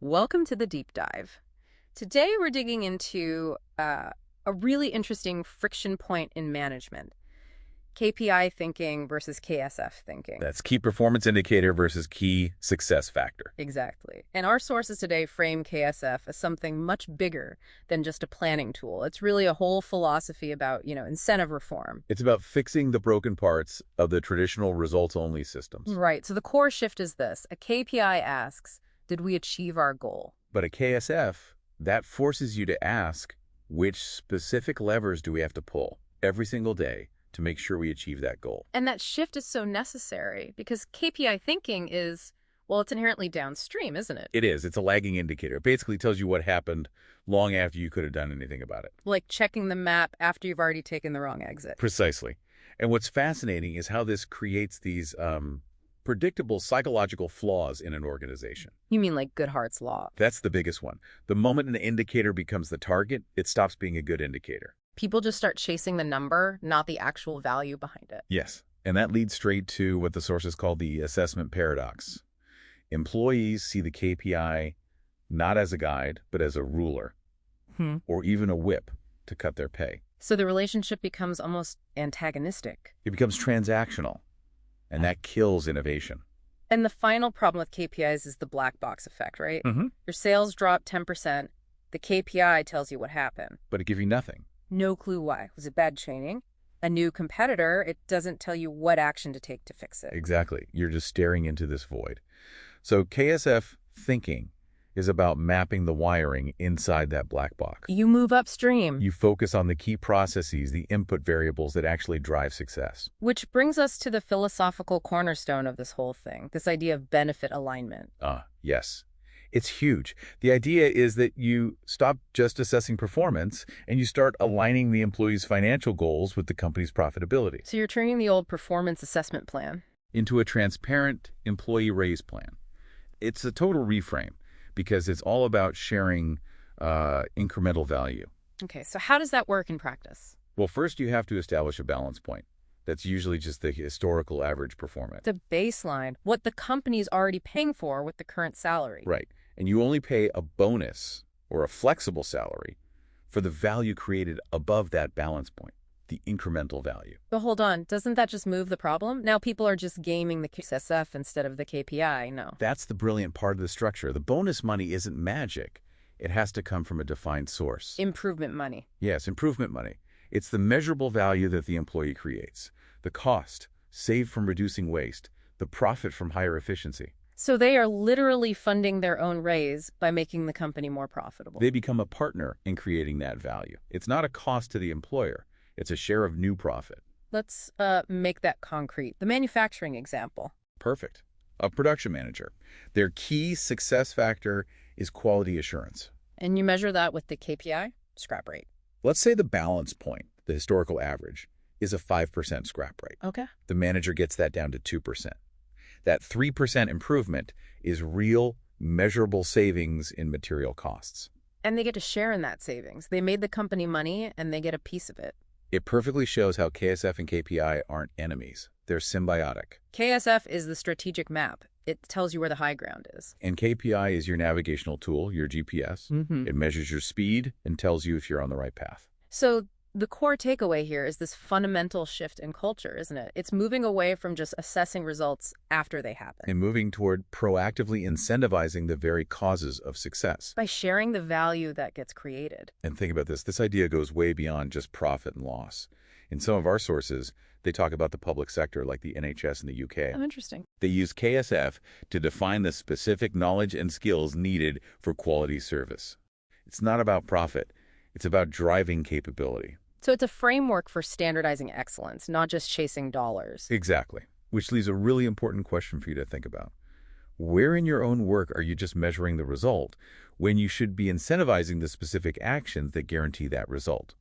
Welcome to the deep dive. Today we're digging into a really interesting friction point in management, KPI thinking versus KSF thinking. That's key performance indicator versus key success factor. Exactly. And our sources today frame KSF as something much bigger than just a planning tool. It's really a whole philosophy about, incentive reform. It's about fixing the broken parts of the traditional results-only systems. Right. So the core shift is this. A KPI asks, did we achieve our goal? But a KSF, that forces you to ask, which specific levers do we have to pull every single day to make sure we achieve that goal? And that shift is so necessary because KPI thinking is, well, it's inherently downstream, isn't it? It is. It's a lagging indicator. It basically tells you what happened long after you could have done anything about it. Like checking the map after you've already taken the wrong exit. Precisely. And what's fascinating is how this creates these predictable psychological flaws in an organization. You mean like Goodhart's law? That's the biggest one. The moment an indicator becomes the target, it stops being a good indicator. People just start chasing the number, not the actual value behind it. Yes, and that leads straight to what the sources call the assessment paradox. Employees see the KPI not as a guide, but as a ruler, or even a whip to cut their pay. So the relationship becomes almost antagonistic. It becomes transactional, and that kills innovation. And the final problem with KPIs is the black box effect, right? Your sales drop 10%. The KPI tells you what happened. But it gives you nothing. No clue why. Was it bad training? A new competitor, it doesn't tell you what action to take to fix it. Exactly. You're just staring into this void. So KSF thinking is about mapping the wiring inside that black box. You move upstream. You focus on the key processes, the input variables that actually drive success. Which brings us to the philosophical cornerstone of this whole thing, this idea of benefit alignment. Yes. It's huge. The idea is that you stop just assessing performance and you start aligning the employee's financial goals with the company's profitability. So you're turning the old performance assessment plan into a transparent employee raise plan. It's a total reframe because it's all about sharing incremental value. Okay, so how does that work in practice? Well, first you have to establish a balance point. That's usually just the historical average performance. The baseline, what the company's already paying for with the current salary. Right. And you only pay a bonus or a flexible salary for the value created above that balance point, the incremental value. But hold on, doesn't that just move the problem? Now people are just gaming the KSF instead of the KPI, no. That's the brilliant part of the structure. The bonus money isn't magic. It has to come from a defined source. Improvement money. Yes, improvement money. It's the measurable value that the employee creates, the cost saved from reducing waste, the profit from higher efficiency. So they are literally funding their own raise by making the company more profitable. They become a partner in creating that value. It's not a cost to the employer. It's a share of new profit. Let's make that concrete. The manufacturing example. Perfect. A production manager. Their key success factor is quality assurance. And you measure that with the KPI, scrap rate. Let's say the balance point, the historical average, is a 5% scrap rate. Okay. The manager gets that down to 2%. That 3% improvement is real, measurable savings in material costs. And they get to share in that savings. They made the company money, and they get a piece of it. It perfectly shows how KSF and KPI aren't enemies. They're symbiotic. KSF is the strategic map. It tells you where the high ground is. And KPI is your navigational tool, your GPS. It measures your speed and tells you if you're on the right path. So the core takeaway here is this fundamental shift in culture, isn't it? It's moving away from just assessing results after they happen. And moving toward proactively incentivizing the very causes of success. By sharing the value that gets created. And think about this. This idea goes way beyond just profit and loss. In some of our sources, they talk about the public sector, like the NHS in the UK. Oh, interesting. They use KSF to define the specific knowledge and skills needed for quality service. It's not about profit. It's about driving capability. So it's a framework for standardizing excellence, not just chasing dollars. Exactly. Which leaves a really important question for you to think about. Where in your own work are you just measuring the result when you should be incentivizing the specific actions that guarantee that result?